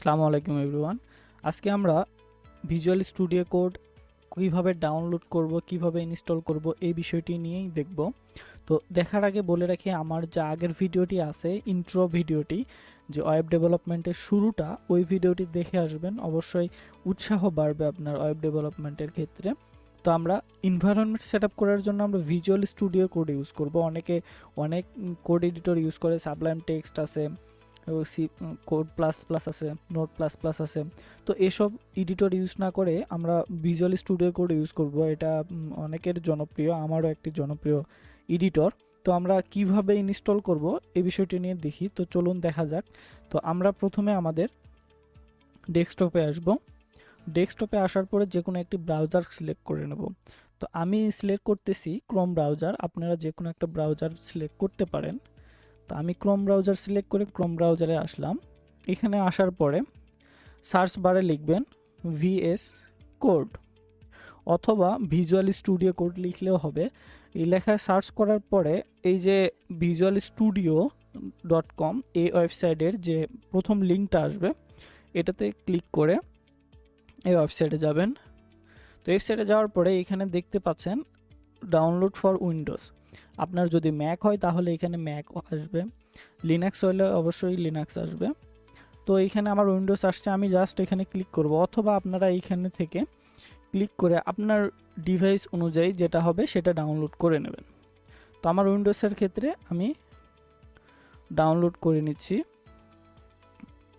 আসসালামু আলাইকুম এভরিওয়ান। আজকে আমরা ভিজুয়াল স্টুডিও কোড কিভাবে ডাউনলোড করব, কিভাবে ইনস্টল করব এই বিষয়টি নিয়েই দেখব। তো দেখার আগে বলে রাখি, আমার যে আগের ভিডিওটি আছে ইন্ট্রো ভিডিওটি, যে ওয়েব ডেভেলপমেন্টের শুরুটা, ওই ভিডিওটি দেখে আসবেন, অবশ্যই উৎসাহ বাড়বে আপনার ওয়েব ডেভেলপমেন্টের ক্ষেত্রে। তো আমরা এনভায়রনমেন্ট সেটআপ করার জন্য আমরা ভিজুয়াল স্টুডিও কোড ইউজ করব। অনেকে অনেক কোড এডিটর ইউজ করে, সাবলাইম টেক্সট আছে, সি কোড প্লাস প্লাস আছে, নোট প্লাস প্লাস আছে। তো এসব এডিটর ইউজ না করে আমরা ভিজুয়াল স্টুডিও কোড ইউজ করব। এটা অনেকের জনপ্রিয়, আমারও একটি জনপ্রিয় এডিটর। তো আমরা কিভাবে ইনস্টল করব এই বিষয়টি নিয়ে দেখি। তো চলুন দেখা যাক। তো আমরা প্রথমে আমাদের ডেস্কটপে আসব। ডেস্কটপে আসার পরে যে কোনো একটি ব্রাউজার সিলেক্ট করে নেব। তো আমি সিলেক্ট করতেছি ক্রোম ব্রাউজার, আপনারা যে কোনো একটা ব্রাউজার সিলেক্ট করতে পারেন। তো আমি ক্রোম ব্রাউজার সিলেক্ট করে ক্রোম ব্রাউজারে আসলাম। এখানে আসার পরে সার্চ বারে লিখবেন ভিএস কোড অথবা ভিজুয়াল স্টুডিও কোড লিখলেও হবে। এই লেখায় সার্চ করার পরে এই যে visualstudio.com এই ওয়েবসাইটের যে প্রথম লিঙ্কটা আসবে, এটাতে ক্লিক করে এই ওয়েবসাইটে যাবেন। তো ওয়েবসাইটে যাওয়ার পরে এখানে দেখতে পাচ্ছেন ডাউনলোড ফর উইন্ডোজ। আপনার যদি ম্যাক হয় তাহলে এখানে ম্যাক আসবে, লিনাক্স হলে অবশ্যই লিনাক্স আসবে। তো এইখানে আমার উইন্ডোজ আসছে, আমি জাস্ট এখানে ক্লিক করব, অথবা আপনারা এইখানে থেকে ক্লিক করে আপনার ডিভাইস অনুযায়ী যেটা হবে সেটা ডাউনলোড করে নেবেন। তো আমার উইন্ডোজের ক্ষেত্রে আমি ডাউনলোড করে নিচ্ছি।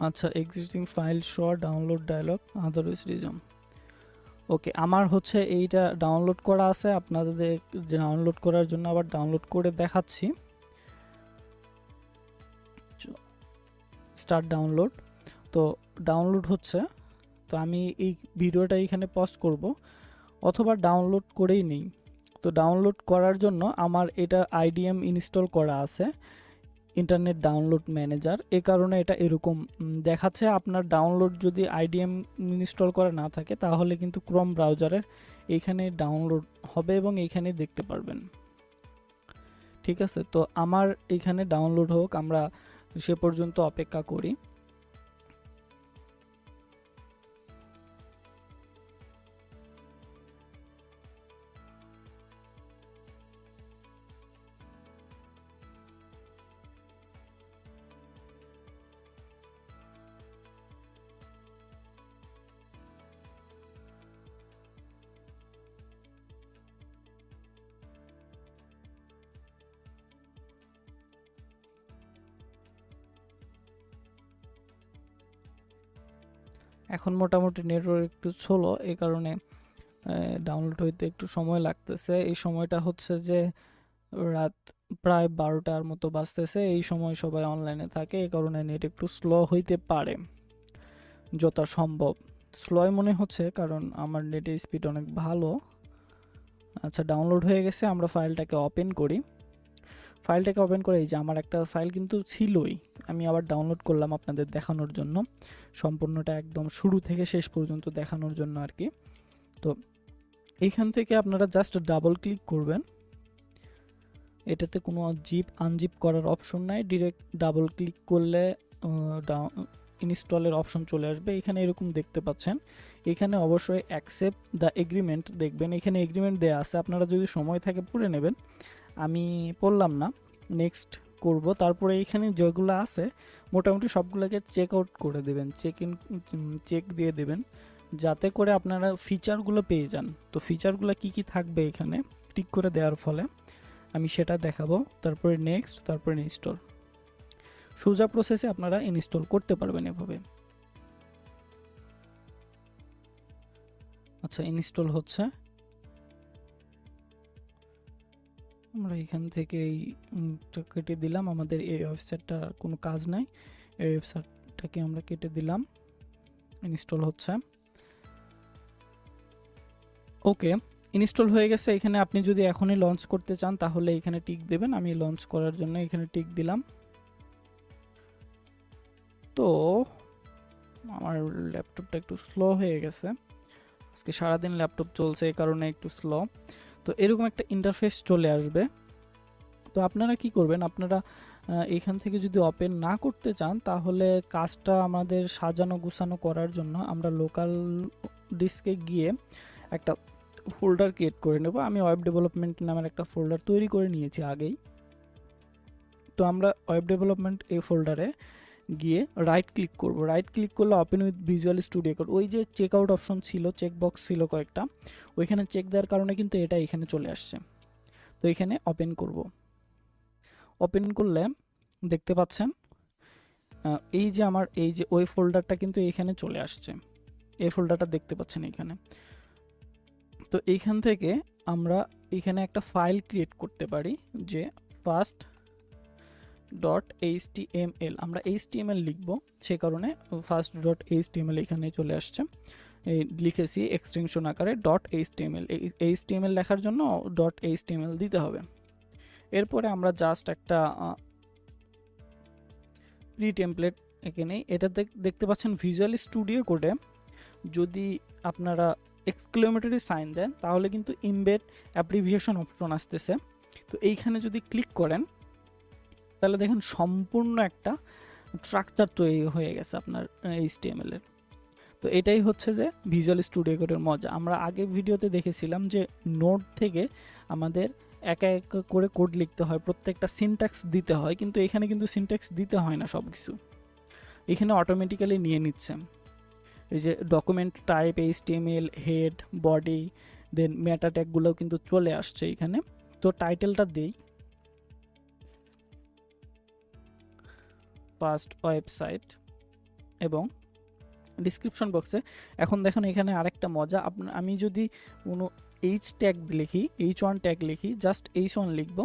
আচ্ছা, existing file show download dialog otherwise resume. Okay, আমার হচ্ছে এইটা ডাউনলোড করা আছে। আপনাদের ডাউনলোড করার জন্য আবার ডাউনলোড করে দেখাচ্ছি। Start download. তো ডাউনলোড হচ্ছে। তো আমি এই ভিডিওটা এখানে পজ করব, অথবা ডাউনলোড করেই নেই। তো ডাউনলোড করার জন্য আমার এটা আইডিএম ইনস্টল করা আছে, ইন্টারনেট ডাউনলোড ম্যানেজার। এ কারণে এটা এরকম দেখাচ্ছে। আপনার ডাউনলোড যদি আইডিএম ইনস্টল করা না থাকে তাহলে কিন্তু ক্রোম ব্রাউজারের এইখানে ডাউনলোড হবে এবং এইখানে দেখতে পারবেন। ঠিক আছে, তো আমার এইখানে ডাউনলোড হোক, আমরা সে পর্যন্ত অপেক্ষা করি। এখন মোটামুটি নেটওয়ার্ক একটু স্লো, এই কারণে ডাউনলোড হইতে একটু সময় লাগতেছে। এই সময়টা হচ্ছে যে রাত প্রায় 12টার মতো বাজতেছে। এই সময় সবাই অনলাইনে থাকে, এই কারণে নেট একটু স্লো হইতে পারে, যত সম্ভব স্লোই মনে হচ্ছে, কারণ আমার নেটের স্পিড অনেক ভালো। আচ্ছা, ডাউনলোড হয়ে গেছে। আমরা ফাইলটাকে ওপেন করি। ফাইলটাকে ওপেন করে এই যে আমার একটা ফাইল কিন্তু ছিলই, আমি আবার ডাউনলোড করলাম আপনাদের দেখানোর জন্য, সম্পূর্ণটা একদম শুরু থেকে শেষ পর্যন্ত দেখানোর জন্য আর কি। তো এইখান থেকে আপনারা জাস্ট ডাবল ক্লিক করবেন। এটাতে কোনো জিপ আনজিপ করার অপশন নাই, ডিরেক্ট ডাবল ক্লিক করলে ইনস্টলের অপশন চলে আসবে। এখানে এরকম দেখতে পাচ্ছেন। এখানে অবশ্যই অ্যাকসেপ্ট দ্য এগ্রিমেন্ট দেখবেন, এখানে এগ্রিমেন্ট দেওয়া আছে, আপনারা যদি সময় থাকে পড়ে নেবেন। আমি পড়লাম না, নেক্সট করব। তারপরে এইখানে যেগুলো আছে মোটামুটি সবগুলোকে চেক আউট করে দেবেন, চেক দিয়ে দেবেন, যাতে করে আপনারা ফিচারগুলো পেয়ে যান। তো ফিচারগুলো কি কি থাকবে এখানে টিক করে দেওয়ার ফলে আমি সেটা দেখাবো। তারপরে নেক্সট, তারপরে ইনস্টল। সোজা প্রসেসে আপনারা ইনস্টল করতে পারবেন এভাবে। আচ্ছা, ইনস্টল হচ্ছে। আমরা এখান থেকে কেটে দিলাম, আমাদের এই ওয়েবসাইটটা কোনো কাজ নাই, এই ওয়েবসাইটটাকে আমরা কেটে দিলাম। ইনস্টল হচ্ছে। ওকে, ইনস্টল হয়ে গেছে। এখানে আপনি যদি এখনই লঞ্চ করতে চান তাহলে এখানে টিক দেবেন। আমি লঞ্চ করার জন্য এখানে টিক দিলাম। তো আমার ল্যাপটপটা একটু স্লো হয়ে গেছে, আজকে সারাদিন ল্যাপটপ চলছে, এই কারণে একটু স্লো। তো এরকম একটা ইন্টারফেস চলে আসবে। তো আপনারা কি করবেন, আপনারা এখান থেকে যদি ওপেন না করতে চান তাহলে কাজটা আমাদের সাজানো গুছানো করার জন্য আমরা লোকাল ডিস্কে গিয়ে একটা ফোল্ডার ক্রিয়েট করে নেব। আমি ওয়েব ডেভেলপমেন্ট নামের একটা ফোল্ডার তৈরি করে নিয়েছি আগেই। তো আমরা ওয়েব ডেভেলপমেন্ট এই ফোল্ডারে গিয়ে রাইট ক্লিক করব। রাইট ক্লিক করলে open with visual studio code, ওই যে চেক আউট অপশন ছিল, চেক বক্স ছিল কয়েকটা, ওইখানে চেক দেওয়ার কারণে কিন্তু এটা এখানে চলে আসছে। তো এখানে ওপেন করব। ওপেন করলে দেখতে পাচ্ছেন এই যে আমার এই যে ওই ফোল্ডারটা কিন্তু এখানে চলে আসছে, এই ফোল্ডারটা দেখতে পাচ্ছেন এখানে। তো এইখান থেকে আমরা এখানে একটা ফাইল ক্রিয়েট করতে পারি যে ফার্স্ট .html, আমরা html লিখব, সে কারণে ফার্স্ট .html এখানে চলে আসছে, এই লিখেছি এক্সটেনশন আকারে .html। html লেখার জন্য .html দিতে হবে। এরপরে আমরা জাস্ট একটা প্রি টেমপ্লেট এখানে এটা দেখতে পাচ্ছেন ভিজুয়াল স্টুডিও কোডে যদি আপনারা এক্সক্লেমেটরি সাইন দেন তাহলে কিন্তু ইমবেড অ্যাপ্রিভিয়েশন অপশন আসতেছে। তো এইখানে যদি ক্লিক করেন তাহলে দেখেন সম্পূর্ণ একটা স্ট্রাকচার তৈরি হয়ে গেছে আপনার HTML এর। তো এটাই হচ্ছে যে ভিজুয়াল স্টুডিও কোডের মজা। আমরা আগে ভিডিওতে দেখেছিলাম যে নোড থেকে আমাদের একা একা করে কোড লিখতে হয়, প্রত্যেকটা সিনট্যাক্স দিতে হয়, কিন্তু এখানে কিন্তু সিনট্যাক্স দিতে হয় না, সব কিছু এখানে অটোমেটিক্যালি নিয়ে নিচ্ছে। এই যে document type HTML, head, body, then meta ট্যাগগুলোও কিন্তু চলে আসছে এখানে। তো টাইটেলটা দেই ফার্স্ট ওয়েবসাইট এবং ডিসক্রিপশন বক্সে। এখন দেখেন এখানে আরেকটা মজা, আমি যদি কোনো ট্যাগ লিখি, H1 ট্যাগ লিখি, জাস্ট H1 লিখবো,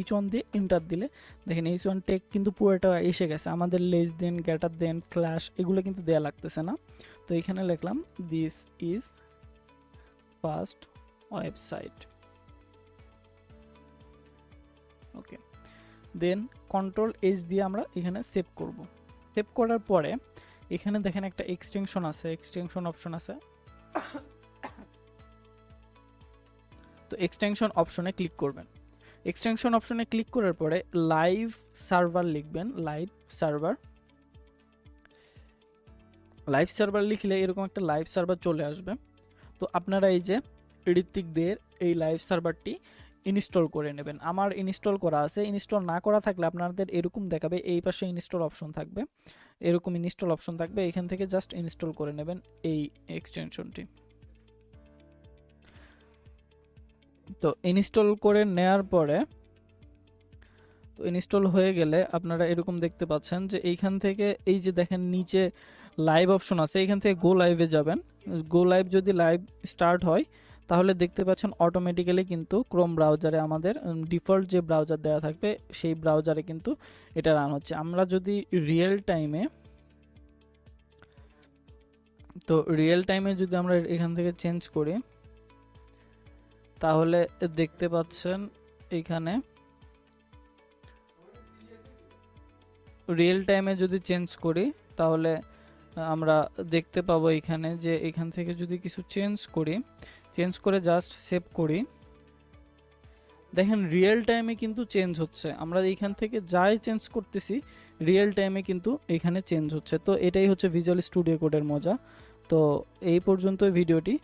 H1 দিয়ে এন্টার দিলে দেখেন H1 ট্যাগ কিন্তু পুরোটা এসে গেছে। আমাদের less than, greater than, slash এগুলো কিন্তু দেয়া লাগতেছে না। তো এখানে লিখলাম this is first website, okay. Then Ctrl+H দিয়ে আমরা এখানে সেভ করব। সেভ করার পরে এখানে দেখেন একটা এক্সটেনশন আছে, এক্সটেনশন অপশন আছে। তো এক্সটেনশন অপশনে ক্লিক করবেন। এক্সটেনশন অপশনে ক্লিক করার পরে লাইভ সার্ভার লিখবেন, লাইভ সার্ভার। লাইভ সার্ভার লিখলে এরকম একটা লাইভ সার্ভার চলে আসবে। তো আপনারা এই যে ঋত্বিকদের এই লাইভ সার্ভারটি ইনস্টল করে নেবেন। আমার ইনস্টল করা আছে, ইনস্টল না করা থাকলে আপনাদের এরকম দেখাবে, এই পাশে ইনস্টল অপশন থাকবে, এরকম ইনস্টল অপশন থাকবে, এখান থেকে জাস্ট ইনস্টল করে নেবেন এই এক্সটেনশনটি। তো ইনস্টল করে নেয়ার পরে, তো ইনস্টল হয়ে গেলে আপনারা এরকম দেখতে পাচ্ছেন যে এইখান থেকে এই যে দেখেন নিচে লাইভ অপশন আছে, এখান থেকে গো লাইভে যাবেন। গো লাইভ যদি লাইভ স্টার্ট হয় তাহলে দেখতে পাচ্ছেন অটোমেটিক্যালি কিন্তু ক্রোম ব্রাউজারে আমাদের ডিফল্ট যে ব্রাউজার দেওয়া থাকবে সেই ব্রাউজারে কিন্তু এটা রান হচ্ছে। আমরা যদি রিয়েল টাইমে, তো রিয়েল টাইমে যদি আমরা এখান থেকে চেঞ্জ করি তাহলে দেখতে পাচ্ছেন এখানে রিয়েল টাইমে যদি চেঞ্জ করি তাহলে আমরা দেখতে পাবো এখানে যে এখান থেকে যদি কিছু চেঞ্জ করি, চেঞ্জ করে জাস্ট সেভ করি, দেখেন রিয়েল টাইমে কিন্তু চেঞ্জ হচ্ছে। আমরা এইখান থেকে যাই চেঞ্জ করতেছি রিয়েল টাইমে কিন্তু এখানে চেঞ্জ হচ্ছে। তো এটাই হচ্ছে ভিজুয়াল স্টুডিও কোডের মজা। তো এই পর্যন্ত ভিডিওটি।